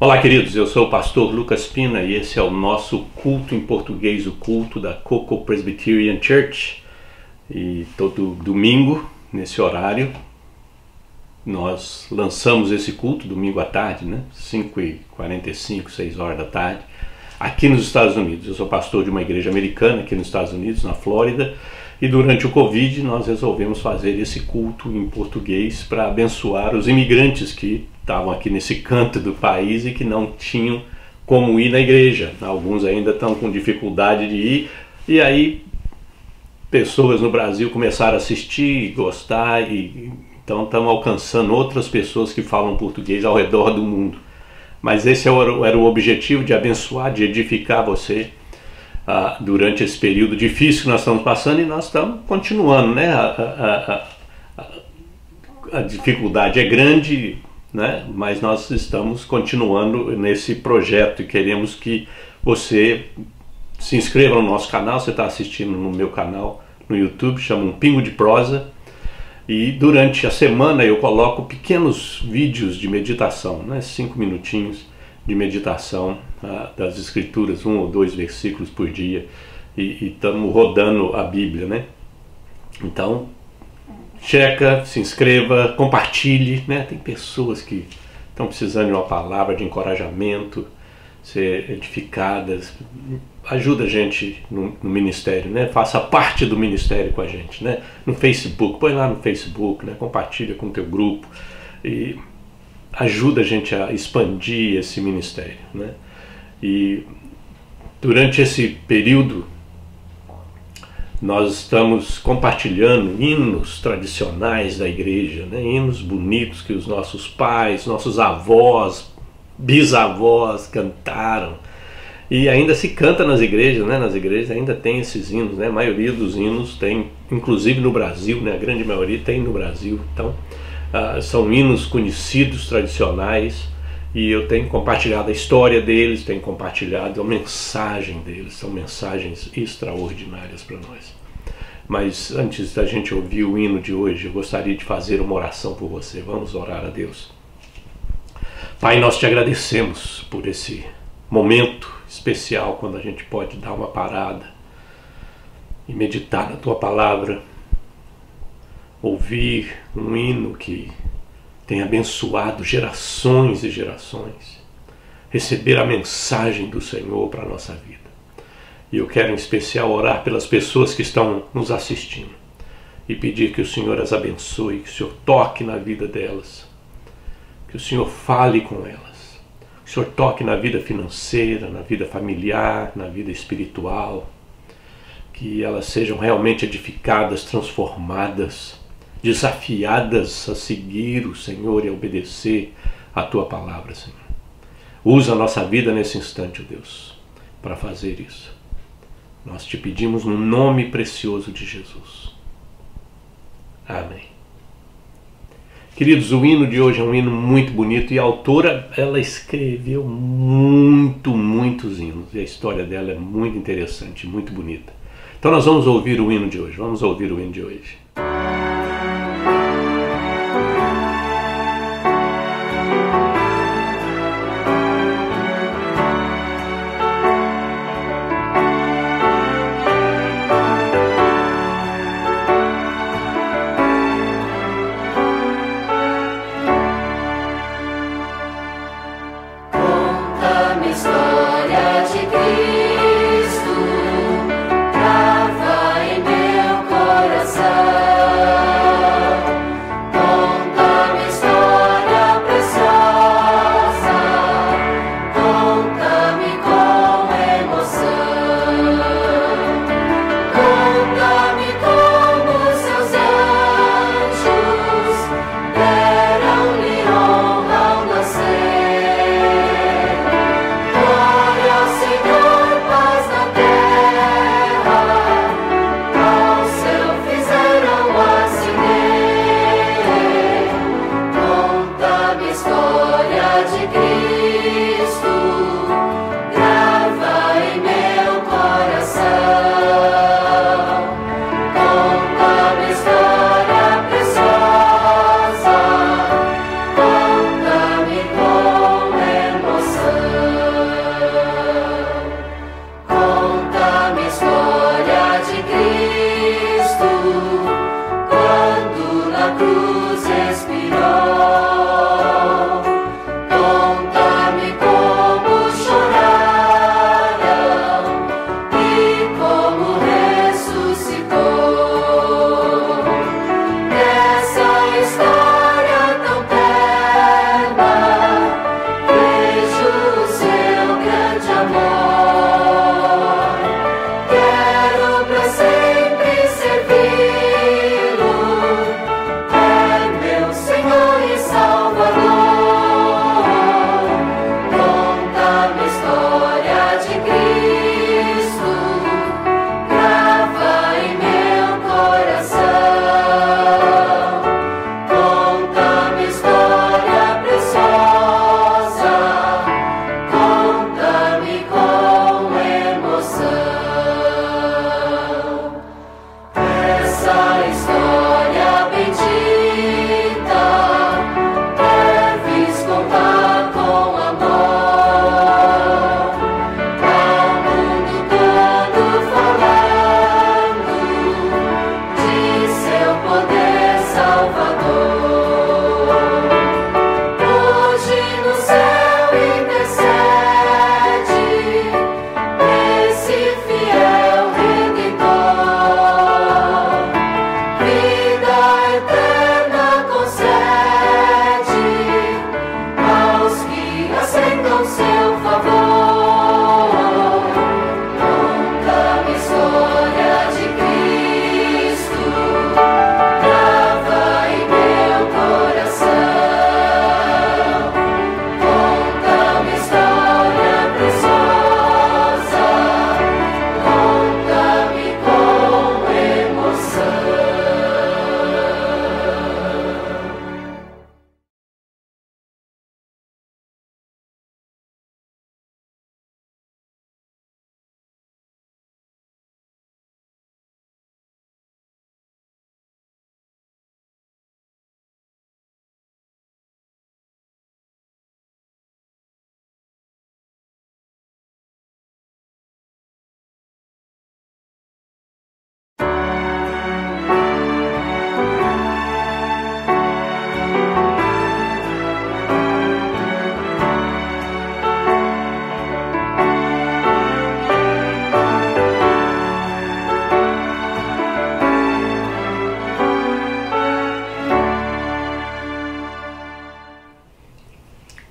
Olá, queridos, eu sou o pastor Lucas Pina e esse é o nosso culto em português, o culto da Cocoa Presbyterian Church. E todo domingo, nesse horário, nós lançamos esse culto, domingo à tarde, 5h45, 6 horas da tarde, aqui nos Estados Unidos. Eu sou pastor de uma igreja americana aqui nos Estados Unidos, na Flórida, e durante o Covid nós resolvemos fazer esse culto em português para abençoar os imigrantes que estavam aqui nesse canto do país e que não tinham como ir na igreja. Alguns ainda estão com dificuldade de ir, e aí pessoas no Brasil começaram a assistir, gostar, e então estamos alcançando outras pessoas que falam português ao redor do mundo. Mas esse era o objetivo, de abençoar, de edificar você durante esse período difícil que nós estamos passando, e nós estamos continuando, a dificuldade é grande, mas nós estamos continuando nesse projeto e queremos que você se inscreva no nosso canal. Você está assistindo no meu canal no YouTube, chama Um Pingo de Prosa, e durante a semana eu coloco pequenos vídeos de meditação, 5 minutinhos de meditação das escrituras, 1 ou 2 versículos por dia, e estamos rodando a Bíblia, Então checa, se inscreva, compartilhe, Tem pessoas que estão precisando de uma palavra de encorajamento, ser edificadas. Ajuda a gente no ministério, Faça parte do ministério com a gente, No Facebook, põe lá no Facebook, Compartilha com o teu grupo e ajuda a gente a expandir esse ministério, E durante esse período nós estamos compartilhando hinos tradicionais da igreja, hinos bonitos que os nossos pais, nossos avós, bisavós cantaram, e ainda se canta nas igrejas, Nas igrejas ainda tem esses hinos, A maioria dos hinos tem, inclusive no Brasil, A grande maioria tem no Brasil. Então são hinos conhecidos, tradicionais, e eu tenho compartilhado a história deles, tenho compartilhado a mensagem deles. São mensagens extraordinárias para nós. Mas antes da gente ouvir o hino de hoje, eu gostaria de fazer uma oração por você. Vamos orar a Deus. Pai, nós te agradecemos por esse momento especial, quando a gente pode dar uma parada e meditar na tua palavra, ouvir um hino que tem abençoado gerações e gerações, receber a mensagem do Senhor para a nossa vida. E eu quero em especial orar pelas pessoas que estão nos assistindo e pedir que o Senhor as abençoe, que o Senhor toque na vida delas, que o Senhor fale com elas, que o Senhor toque na vida financeira, na vida familiar, na vida espiritual, que elas sejam realmente edificadas, transformadas, desafiadas a seguir o Senhor e a obedecer a tua palavra, Senhor. Usa a nossa vida nesse instante, ó Deus, para fazer isso. Nós te pedimos no nome precioso de Jesus. Amém. Queridos, o hino de hoje é um hino muito bonito, e a autora, ela escreveu muitos hinos, e a história dela é muito interessante, muito bonita. Então nós vamos ouvir o hino de hoje. Vamos ouvir o hino de hoje. Cristo, grava em meu coração.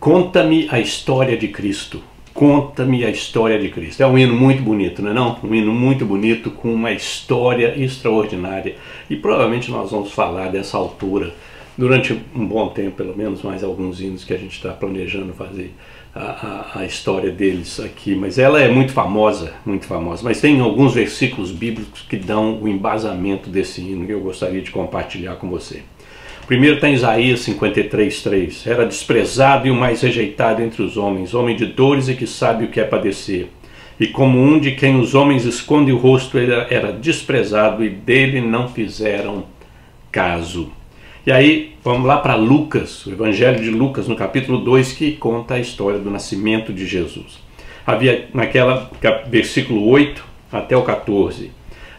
Conta-me a história de Cristo. Conta-me a história de Cristo. É um hino muito bonito, não é não? Um hino muito bonito, com uma história extraordinária. E provavelmente nós vamos falar dessa autora durante um bom tempo, pelo menos, mais alguns hinos que a gente está planejando fazer a história deles aqui. Mas ela é muito famosa, mas tem alguns versículos bíblicos que dão o embasamento desse hino que eu gostaria de compartilhar com você. Primeiro está em Isaías 53:3. Era desprezado e o mais rejeitado entre os homens, homem de dores e que sabe o que é padecer. E como um de quem os homens escondem o rosto, ele era desprezado e dele não fizeram caso. E aí, vamos lá para Lucas, o Evangelho de Lucas, no capítulo 2, que conta a história do nascimento de Jesus. Havia versículo 8 até o 14.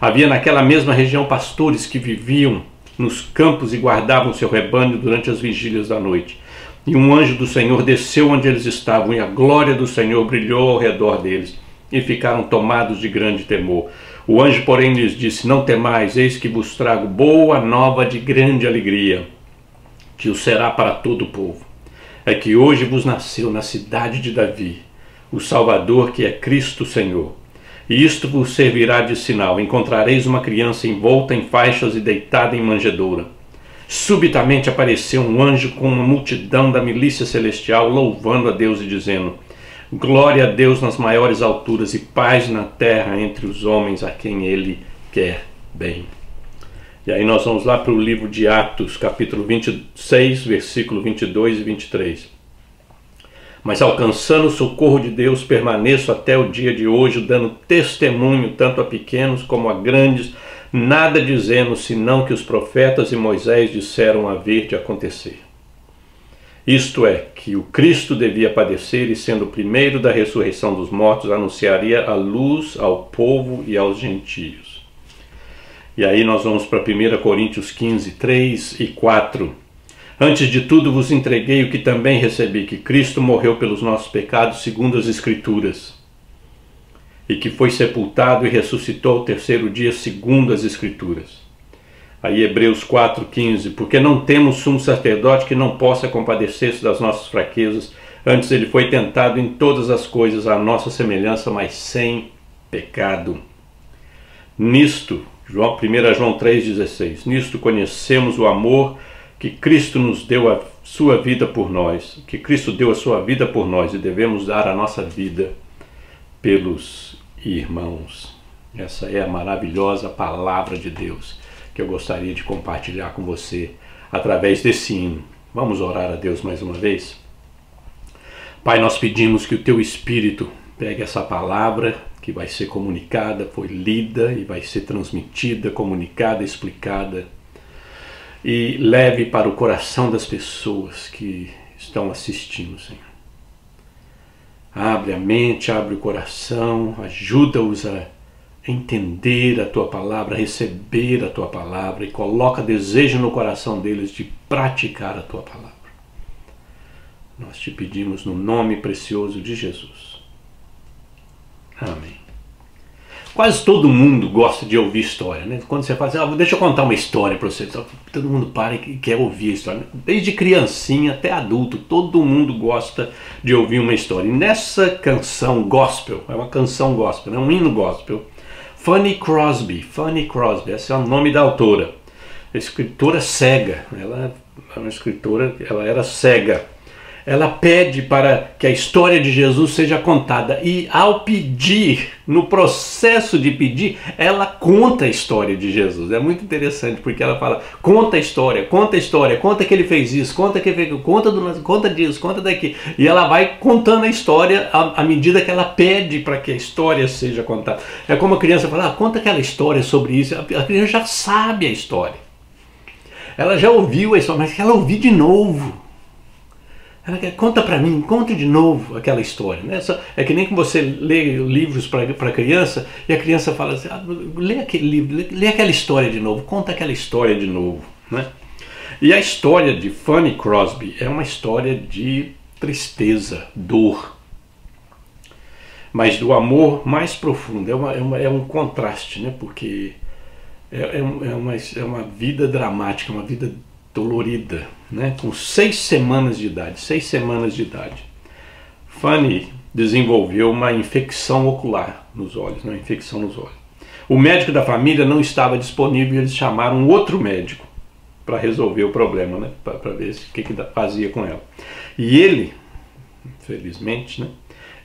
Havia naquela mesma região pastores que viviam nos campos e guardavam seu rebanho durante as vigílias da noite. E um anjo do Senhor desceu onde eles estavam, e a glória do Senhor brilhou ao redor deles, e ficaram tomados de grande temor. O anjo, porém, lhes disse: não temais, eis que vos trago boa nova de grande alegria, que o será para todo o povo. É que hoje vos nasceu na cidade de Davi o Salvador, que é Cristo Senhor. E isto vos servirá de sinal: encontrareis uma criança envolta em faixas e deitada em manjedoura. Subitamente apareceu um anjo com uma multidão da milícia celestial, louvando a Deus e dizendo: glória a Deus nas maiores alturas e paz na terra entre os homens a quem Ele quer bem. E aí nós vamos lá para o livro de Atos, capítulo 26, versículo 22 e 23. Mas alcançando o socorro de Deus, permaneço até o dia de hoje, dando testemunho tanto a pequenos como a grandes, nada dizendo senão que os profetas e Moisés disseram haver de acontecer. Isto é, que o Cristo devia padecer e, sendo o primeiro da ressurreição dos mortos, anunciaria a luz ao povo e aos gentios. E aí nós vamos para 1 Coríntios 15, 3 e 4. Antes de tudo vos entreguei o que também recebi, que Cristo morreu pelos nossos pecados segundo as Escrituras, e que foi sepultado e ressuscitou ao terceiro dia segundo as Escrituras. Aí Hebreus 4,15, porque não temos sumo sacerdote que não possa compadecer-se das nossas fraquezas, antes ele foi tentado em todas as coisas à nossa semelhança, mas sem pecado. Nisto, 1 João 3,16, nisto conhecemos o amor que Cristo nos deu a sua vida por nós, que Cristo deu a sua vida por nós e devemos dar a nossa vida pelos irmãos. Essa é a maravilhosa palavra de Deus que eu gostaria de compartilhar com você através desse hino. Vamos orar a Deus mais uma vez? Pai, nós pedimos que o Teu Espírito pegue essa palavra que vai ser comunicada, foi lida e vai ser transmitida, comunicada, explicada, e leve para o coração das pessoas que estão assistindo, Senhor. Abre a mente, abre o coração, ajuda-os a entender a Tua palavra, a receber a Tua palavra e coloca desejo no coração deles de praticar a Tua palavra. Nós te pedimos no nome precioso de Jesus. Amém. Quase todo mundo gosta de ouvir história, né? Quando você fala assim, deixa eu contar uma história para você, todo mundo para e quer ouvir a história. Desde criancinha até adulto, todo mundo gosta de ouvir uma história. E nessa canção gospel, é uma canção gospel, é um hino gospel, Fanny Crosby, esse é o nome da autora, escritora cega, ela é uma escritora, ela era cega. Ela pede para que a história de Jesus seja contada e ao pedir, no processo de pedir, ela conta a história de Jesus. É muito interessante porque ela fala, conta a história, conta que ele fez isso, conta disso, conta daqui. E ela vai contando a história à medida que ela pede para que a história seja contada. É como a criança fala, conta aquela história sobre isso. A criança já sabe a história. Ela já ouviu a história, mas quer ela ouvir de novo. Ela quer, conta para mim, conta de novo aquela história. Né? É que nem que você lê livros para criança e a criança fala assim, lê aquele livro, lê aquela história de novo, conta aquela história de novo. Né? E a história de Fanny Crosby é uma história de tristeza, dor, mas do amor mais profundo. É um contraste, né? Porque é uma vida dramática, uma vida dolorida, né? Com 6 semanas de idade, Fanny desenvolveu uma infecção ocular nos olhos, uma infecção nos olhos. O médico da família não estava disponível e eles chamaram um outro médico para resolver o problema, né? Para ver o que fazia com ela. E ele, infelizmente, né?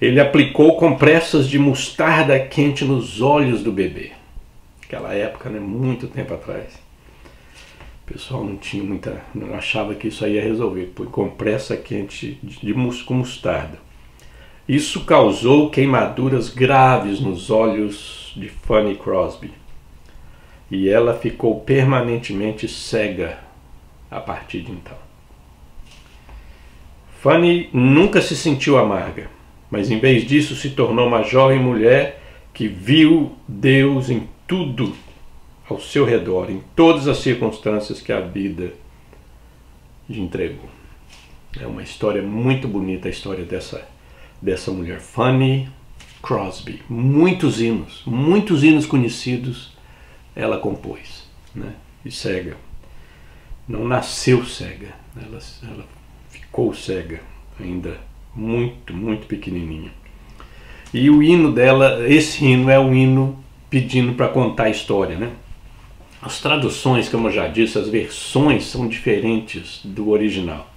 Ele aplicou compressas de mostarda quente nos olhos do bebê. Naquela época, né? Muito tempo atrás. O pessoal não achava que isso aí ia resolver. Põe compressa quente com mostarda. Isso causou queimaduras graves nos olhos de Fanny Crosby. E ela ficou permanentemente cega a partir de então. Fanny nunca se sentiu amarga, mas em vez disso se tornou uma jovem mulher que viu Deus em tudo ao seu redor, em todas as circunstâncias que a vida lhe entregou. É uma história muito bonita, a história dessa mulher, Fanny Crosby. Muitos hinos conhecidos ela compôs, né? E cega. Não nasceu cega, ela ficou cega, ainda muito, muito pequenininha. E o hino dela, esse hino é um hino pedindo para contar a história, né? As traduções, como eu já disse, as versões são diferentes do original.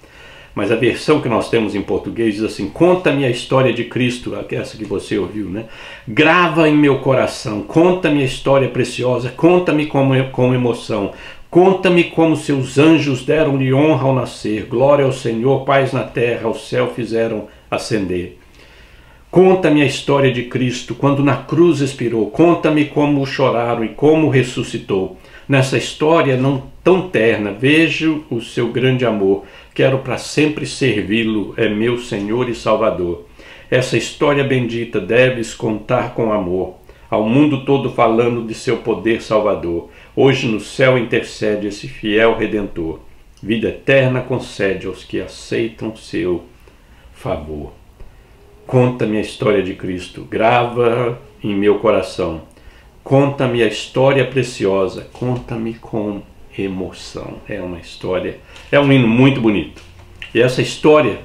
Mas a versão que nós temos em português diz assim, conta-me a história de Cristo, essa que você ouviu, né? Grava em meu coração, conta-me a história preciosa, conta-me com emoção, conta-me como seus anjos deram-lhe honra ao nascer, glória ao Senhor, paz na terra, ao céu fizeram ascender. Conta-me a história de Cristo, quando na cruz expirou, conta-me como choraram e como ressuscitou. Nessa história não tão terna, vejo o seu grande amor. Quero para sempre servi-lo, é meu Senhor e Salvador. Essa história bendita deves contar com amor, ao mundo todo falando de seu poder salvador. Hoje no céu intercede esse fiel Redentor. Vida eterna concede aos que aceitam seu favor. Conta-me a história de Cristo, grava em meu coração. Conta-me a história preciosa, conta-me com emoção. É uma história, é um hino muito bonito. E essa história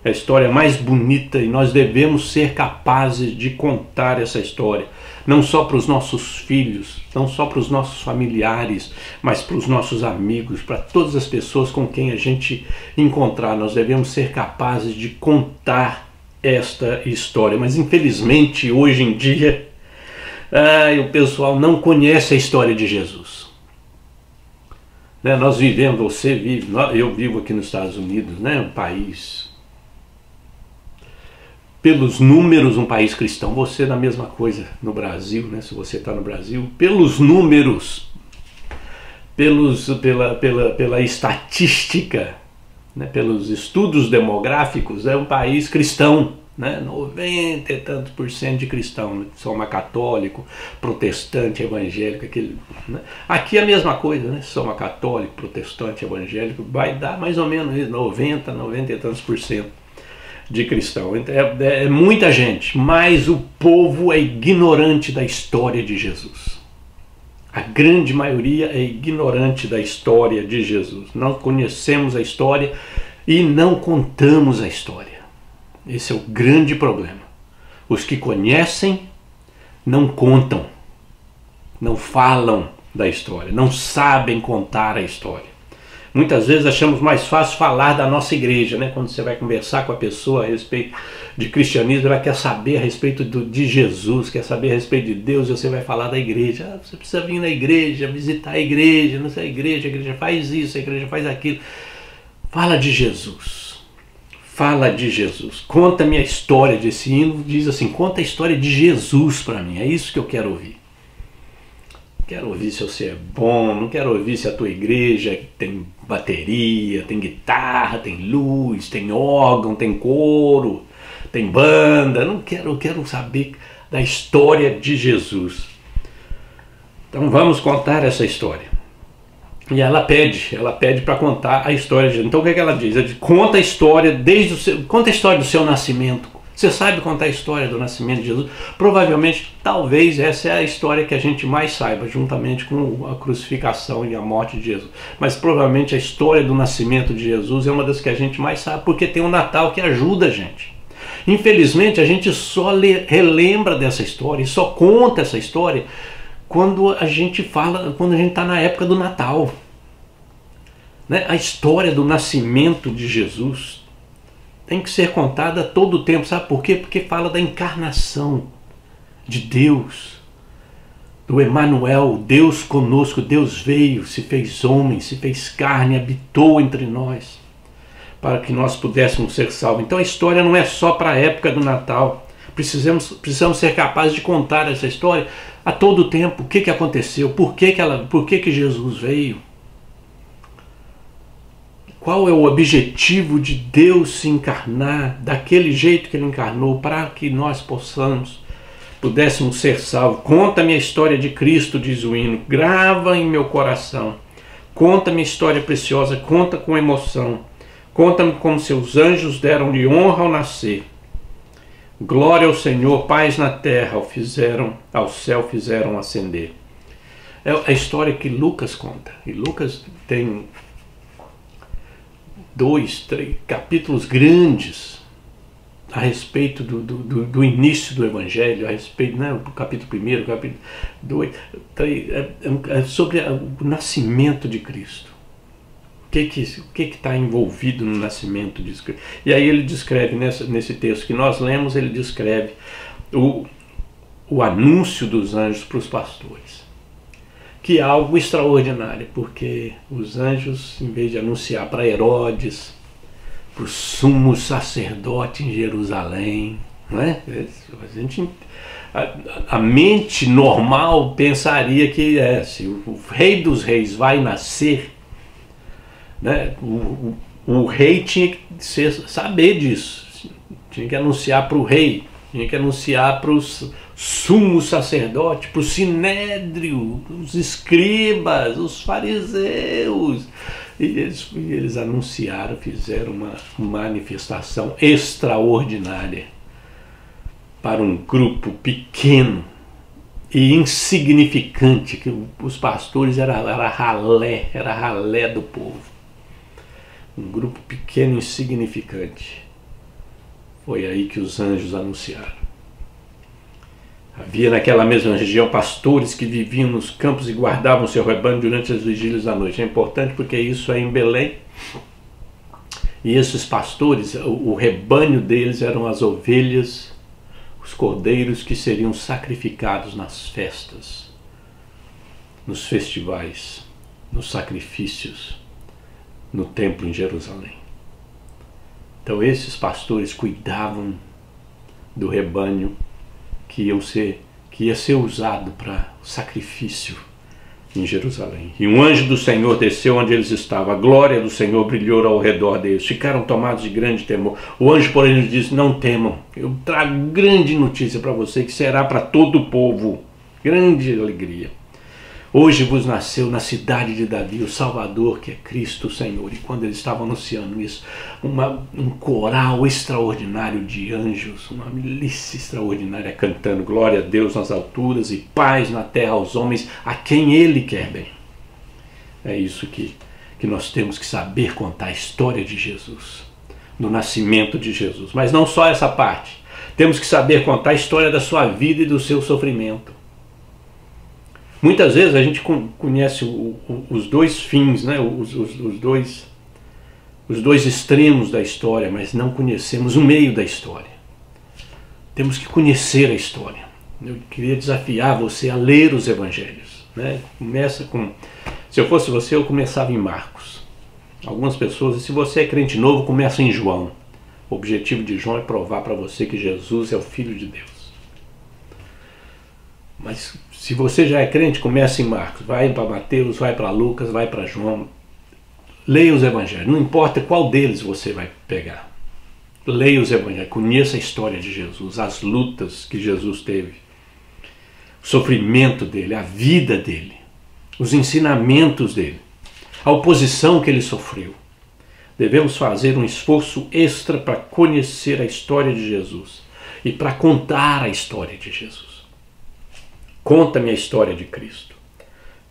é a história mais bonita e nós devemos ser capazes de contar essa história. Não só para os nossos filhos, não só para os nossos familiares, mas para os nossos amigos, para todas as pessoas com quem a gente encontrar. Nós devemos ser capazes de contar esta história. Mas infelizmente hoje em dia o pessoal não conhece a história de Jesus. Nós vivemos, você vive, eu vivo aqui nos Estados Unidos, um país, pelos números, um país cristão. Você da mesma coisa no Brasil, se você está no Brasil, pelos números, pela estatística, pelos estudos demográficos, é um país cristão, 90 e tantos % de cristão, soma católico, protestante, evangélico, aqui é a mesma coisa, soma católico, protestante, evangélico, vai dar mais ou menos isso, 90 e tantos % de cristão. É muita gente, mas o povo é ignorante da história de Jesus. A grande maioria é ignorante da história de Jesus. Não conhecemos a história e não contamos a história. Esse é o grande problema. Os que conhecem não contam, não falam da história, não sabem contar a história. Muitas vezes achamos mais fácil falar da nossa igreja, quando você vai conversar com a pessoa a respeito de cristianismo, ela quer saber a respeito de Jesus, quer saber a respeito de Deus, e você vai falar da igreja. Você precisa vir na igreja, visitar a igreja, não sei, a igreja faz isso, a igreja faz aquilo. Fala de Jesus. Fala de Jesus. Conta-me a história desse hino. Diz assim, conta a história de Jesus para mim. É isso que eu quero ouvir. Quero ouvir se você é bom, não quero ouvir se a tua igreja tem bateria, tem guitarra, tem luz, tem órgão, tem coro, tem banda. Não quero, eu quero saber da história de Jesus. Então vamos contar essa história. E ela pede para contar a história de Jesus. Então o que é que ela diz? Ela diz, conta a história conta a história do seu nascimento. Você sabe contar a história do nascimento de Jesus? Provavelmente, talvez essa é a história que a gente mais saiba, juntamente com a crucificação e a morte de Jesus. Mas provavelmente a história do nascimento de Jesus é uma das que a gente mais sabe, porque tem o Natal que ajuda a gente. Infelizmente, a gente só relembra dessa história e só conta essa história quando a gente está na época do Natal. A história do nascimento de Jesus tem que ser contada a todo tempo. Sabe por quê? Porque fala da encarnação de Deus, do Emanuel, Deus conosco. Deus veio, se fez homem, se fez carne, habitou entre nós, para que nós pudéssemos ser salvos. Então a história não é só para a época do Natal. Precisamos ser capazes de contar essa história a todo tempo. O que aconteceu? Por que Jesus veio? Qual é o objetivo de Deus se encarnar daquele jeito que Ele encarnou, para que nós pudéssemos ser salvos? Conta-me a história de Cristo, diz o hino, grava em meu coração. Conta-me a história preciosa, conta com emoção. Conta-me como seus anjos deram-lhe honra ao nascer. Glória ao Senhor, paz na terra, ao céu fizeram ascender. É a história que Lucas conta. E Lucas tem 2, 3 capítulos grandes a respeito do início do Evangelho, a respeito, do capítulo 1, capítulo 2, 3, sobre o nascimento de Cristo. O que está envolvido no nascimento de Cristo? E aí ele descreve, nesse texto que nós lemos, ele descreve o anúncio dos anjos para os pastores, que é algo extraordinário, porque os anjos, em vez de anunciar para Herodes, para o sumo sacerdote em Jerusalém, a mente normal pensaria que se o rei dos reis vai nascer, o rei tinha que saber disso, tinha que anunciar para o rei, tinha que anunciar para os sumo sacerdote, para o sinédrio, os escribas, os fariseus. E eles anunciaram, fizeram uma manifestação extraordinária para um grupo pequeno e insignificante, que os pastores era ralé do povo. Um grupo pequeno e insignificante. Foi aí que os anjos anunciaram. Havia naquela mesma região pastores que viviam nos campos e guardavam seu rebanho durante as vigílias da noite. É importante porque isso é em Belém. E esses pastores, o rebanho deles eram as ovelhas, os cordeiros que seriam sacrificados nas festas, nos festivais, nos sacrifícios, no templo em Jerusalém. Então esses pastores cuidavam do rebanho que ia ser usado para sacrifício em Jerusalém. E um anjo do Senhor desceu onde eles estavam. A glória do Senhor brilhou ao redor deles. Ficaram tomados de grande temor. O anjo, porém, lhes disse: não temam. Eu trago grande notícia para você, que será para todo o povo. Grande alegria. Hoje vos nasceu na cidade de Davi o Salvador, que é Cristo o Senhor. E quando eles estavam anunciando isso, um coral extraordinário de anjos, uma milícia extraordinária cantando glória a Deus nas alturas e paz na terra aos homens a quem Ele quer bem. É isso que nós temos que saber contar a história de Jesus, do nascimento de Jesus. Mas não só essa parte. Temos que saber contar a história da sua vida e do seu sofrimento. Muitas vezes a gente conhece os dois fins, né? os dois extremos da história, mas não conhecemos o meio da história. Temos que conhecer a história. Eu queria desafiar você a ler os evangelhos. Né? Começa com... Se eu fosse você, eu começava em Marcos. Algumas pessoas, se você é crente novo, começa em João. O objetivo de João é provar para você que Jesus é o Filho de Deus. Mas se você já é crente, começa em Marcos, vai para Mateus, vai para Lucas, vai para João. Leia os evangelhos, não importa qual deles você vai pegar. Leia os evangelhos, conheça a história de Jesus, as lutas que Jesus teve, o sofrimento dele, a vida dele, os ensinamentos dele, a oposição que ele sofreu. Devemos fazer um esforço extra para conhecer a história de Jesus e para contar a história de Jesus. Conta-me a história de Cristo.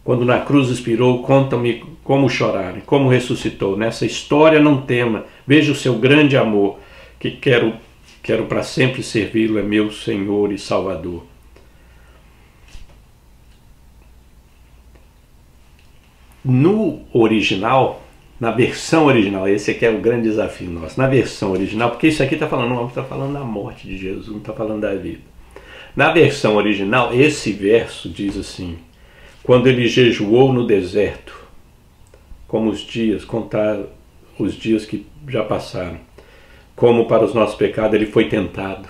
Quando na cruz expirou, conta-me como choraram, como ressuscitou. Nessa história não tema, veja o seu grande amor, que quero para sempre servi-lo, é meu Senhor e Salvador. No original, na versão original, esse aqui é o grande desafio nosso, na versão original, porque isso aqui está falando da morte de Jesus, não está falando da vida. Na versão original, esse verso diz assim: quando ele jejuou no deserto, como os dias, contar os dias que já passaram, como para os nossos pecados ele foi tentado,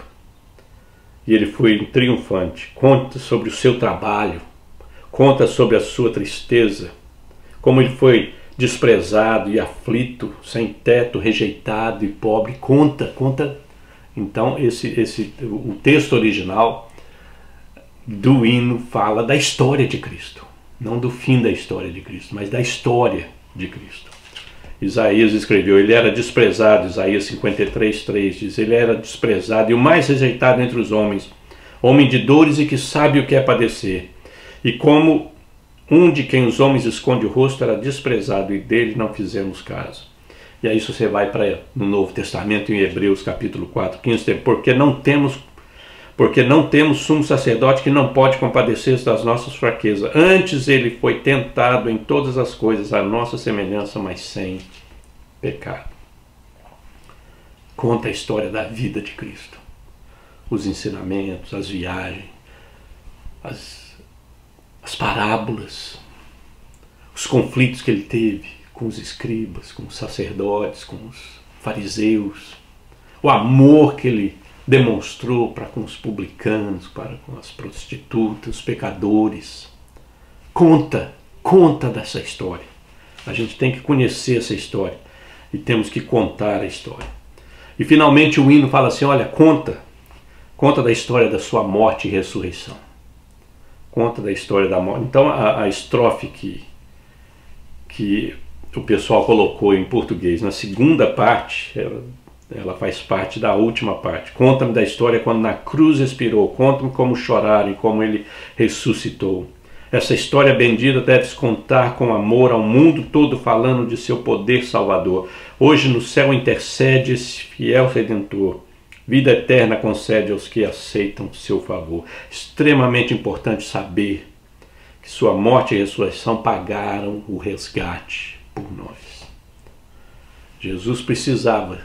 e ele foi triunfante. Conta sobre o seu trabalho, conta sobre a sua tristeza, como ele foi desprezado e aflito, sem teto, rejeitado e pobre. Conta. Então o texto original do hino fala da história de Cristo, não do fim da história de Cristo, mas da história de Cristo. Isaías escreveu: ele era desprezado, Isaías 53:3 diz, ele era desprezado e o mais rejeitado entre os homens, homem de dores e que sabe o que é padecer. E como um de quem os homens esconde o rosto, era desprezado e dele não fizemos caso. E aí você vai para no Novo Testamento, em Hebreus capítulo 4:15, porque não temos sumo sacerdote que não pode compadecer-se das nossas fraquezas. Antes ele foi tentado em todas as coisas, à nossa semelhança, mas sem pecado. Conta a história da vida de Cristo. Os ensinamentos, as viagens, as parábolas, os conflitos que ele teve com os escribas, com os sacerdotes, com os fariseus, o amor que ele demonstrou para com os publicanos, para com as prostitutas, os pecadores. Conta dessa história. A gente tem que conhecer essa história e temos que contar a história. E finalmente o hino fala assim: olha, conta Conta da história da sua morte e ressurreição. Conta da história da morte. Então a estrofe que o pessoal colocou em português na segunda parte, ela faz parte da última parte. Conta-me da história quando na cruz expirou. Conta-me como choraram e como ele ressuscitou. Essa história bendita deves contar com amor ao mundo todo, falando de seu poder salvador. Hoje no céu intercede esse fiel Redentor. Vida eterna concede aos que aceitam seu favor. Extremamente importante saber que sua morte e ressurreição pagaram o resgate por nós. Jesus precisava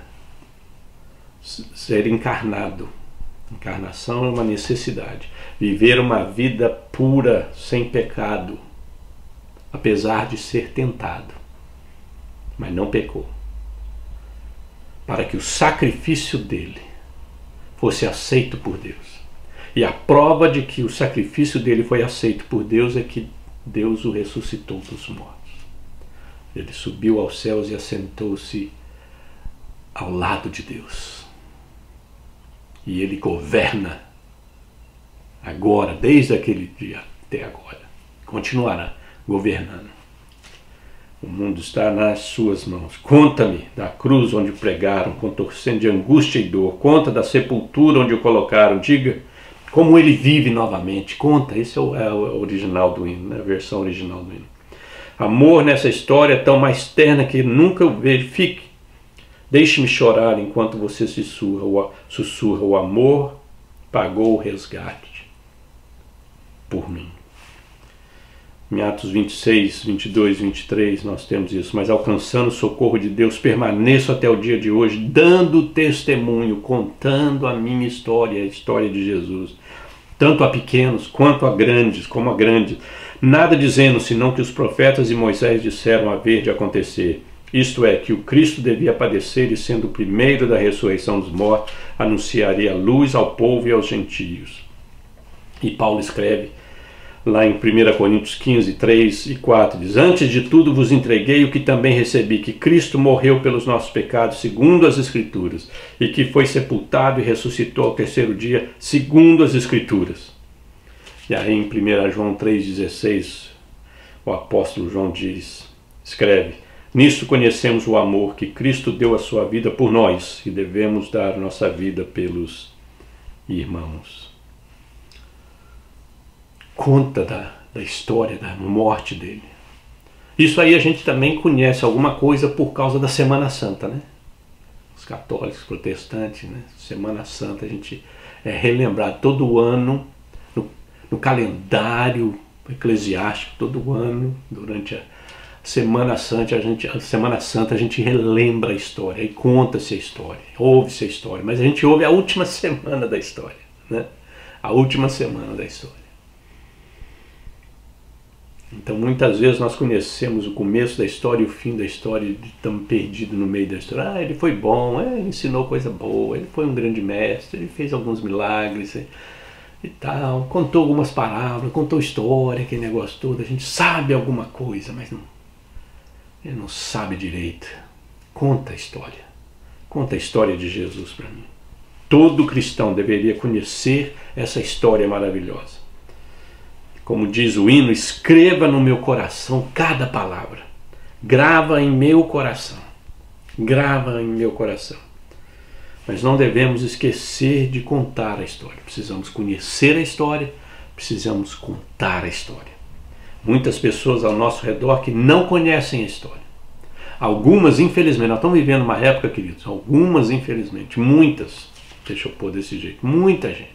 ser encarnado. Encarnação é uma necessidade. Viver uma vida pura, sem pecado, apesar de ser tentado, mas não pecou. Para que o sacrifício dele fosse aceito por Deus. E a prova de que o sacrifício dele foi aceito por Deus é que Deus o ressuscitou dos mortos. Ele subiu aos céus e assentou-se ao lado de Deus. E ele governa agora, desde aquele dia até agora. Continuará governando. O mundo está nas suas mãos. Conta-me da cruz onde o pregaram, contorcendo de angústia e dor. Conta da sepultura onde o colocaram. Diga como ele vive novamente. Conta, esse é o original do hino, né? A versão original do hino. Amor nessa história é tão mais terna que nunca o verifique. Deixe-me chorar enquanto você sussurra. O amor pagou o resgate por mim. Em Atos 26, 22, 23 nós temos isso. Mas alcançando o socorro de Deus, permaneço até o dia de hoje, dando testemunho, contando a minha história, a história de Jesus. Tanto a pequenos quanto a grandes, como a grandes. Nada dizendo, senão que os profetas e Moisés disseram haver de acontecer. Isto é, que o Cristo devia padecer e, sendo o primeiro da ressurreição dos mortos, anunciaria a luz ao povo e aos gentios. E Paulo escreve lá em 1 Coríntios 15, 3 e 4, diz: antes de tudo vos entreguei o que também recebi, que Cristo morreu pelos nossos pecados, segundo as Escrituras, e que foi sepultado e ressuscitou ao terceiro dia, segundo as Escrituras. E aí em 1 João 3,16, o apóstolo João escreve: nisso conhecemos o amor que Cristo deu a sua vida por nós, e devemos dar nossa vida pelos irmãos. Conta da história da morte dele. Isso aí a gente também conhece alguma coisa por causa da Semana Santa, né? Os católicos, protestantes, né? Semana Santa a gente é relembrado todo ano no calendário eclesiástico, todo ano, durante a Semana Santa a gente relembra a história e conta-se a história, ouve-se a história, mas a gente ouve a última semana da história, né? A última semana da história. Então muitas vezes nós conhecemos o começo da história e o fim da história e estamos perdidos no meio da história. Ah, ele foi bom, ele ensinou coisa boa, ele foi um grande mestre, ele fez alguns milagres e tal, contou algumas palavras, contou história, aquele negócio todo, a gente sabe alguma coisa, mas ele não sabe direito. Conta a história de Jesus para mim. Todo cristão deveria conhecer essa história maravilhosa. Como diz o hino, escreva no meu coração cada palavra. Grava em meu coração. Grava em meu coração. Mas não devemos esquecer de contar a história. Precisamos conhecer a história, precisamos contar a história. Muitas pessoas ao nosso redor que não conhecem a história. Algumas, infelizmente, nós estamos vivendo uma época, queridos, algumas, infelizmente, muitas, deixa eu pôr desse jeito, muita gente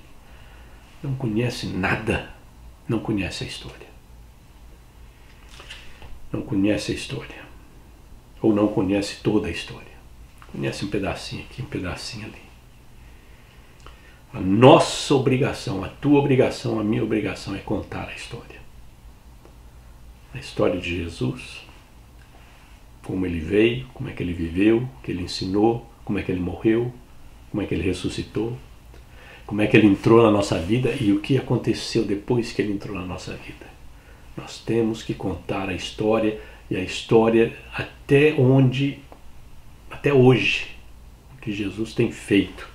não conhece nada. Não conhece a história. Não conhece a história. Ou não conhece toda a história. Conhece um pedacinho aqui, um pedacinho ali. A nossa obrigação, a tua obrigação, a minha obrigação é contar a história. A história de Jesus. Como ele veio, como é que ele viveu, o que ele ensinou, como é que ele morreu, como é que ele ressuscitou. Como é que ele entrou na nossa vida e o que aconteceu depois que ele entrou na nossa vida. Nós temos que contar a história, e a história até hoje, o que Jesus tem feito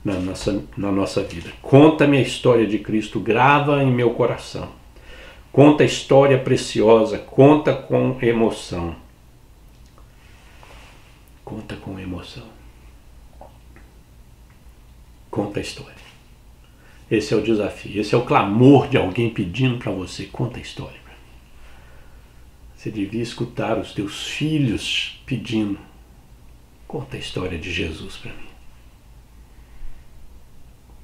na nossa vida. Conta-me a história de Cristo, grava em meu coração. Conta a história preciosa, conta com emoção. Conta com emoção. Conta a história. Esse é o desafio, esse é o clamor de alguém pedindo para você, conta a história. Você devia escutar os teus filhos pedindo, conta a história de Jesus para mim.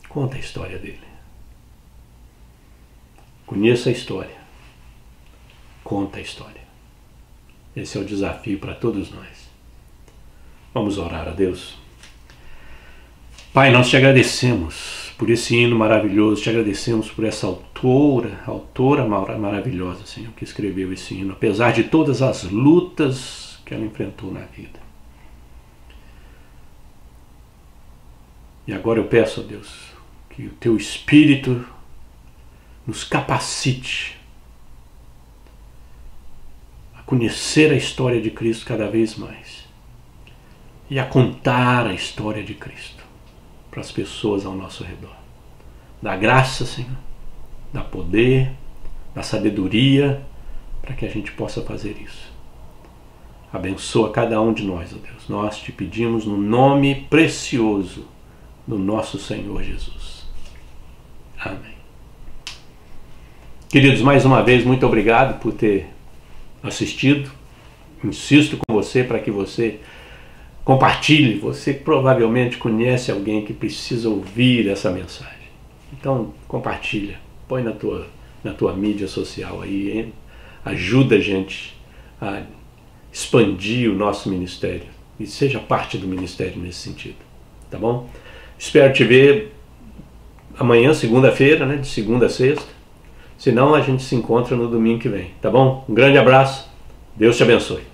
Conta a história dele. Conheça a história. Conta a história. Esse é o desafio para todos nós. Vamos orar a Deus. Pai, nós te agradecemos por esse hino maravilhoso, te agradecemos por essa autora maravilhosa, Senhor, que escreveu esse hino, apesar de todas as lutas que ela enfrentou na vida. E agora eu peço a Deus que o teu Espírito nos capacite a conhecer a história de Cristo cada vez mais e a contar a história de Cristo para as pessoas ao nosso redor. Dá graça, Senhor, dá poder, dá sabedoria para que a gente possa fazer isso. Abençoa cada um de nós, ó Deus. Nós te pedimos no nome precioso do nosso Senhor Jesus. Amém. Queridos, mais uma vez, muito obrigado por ter assistido. Insisto com você para que você compartilhe. Você provavelmente conhece alguém que precisa ouvir essa mensagem. Então, compartilha. Põe na tua mídia social aí. Hein? Ajuda a gente a expandir o nosso ministério. E seja parte do ministério nesse sentido. Tá bom? Espero te ver amanhã, segunda-feira, né? De segunda a sexta. Se não, a gente se encontra no domingo que vem. Tá bom? Um grande abraço. Deus te abençoe.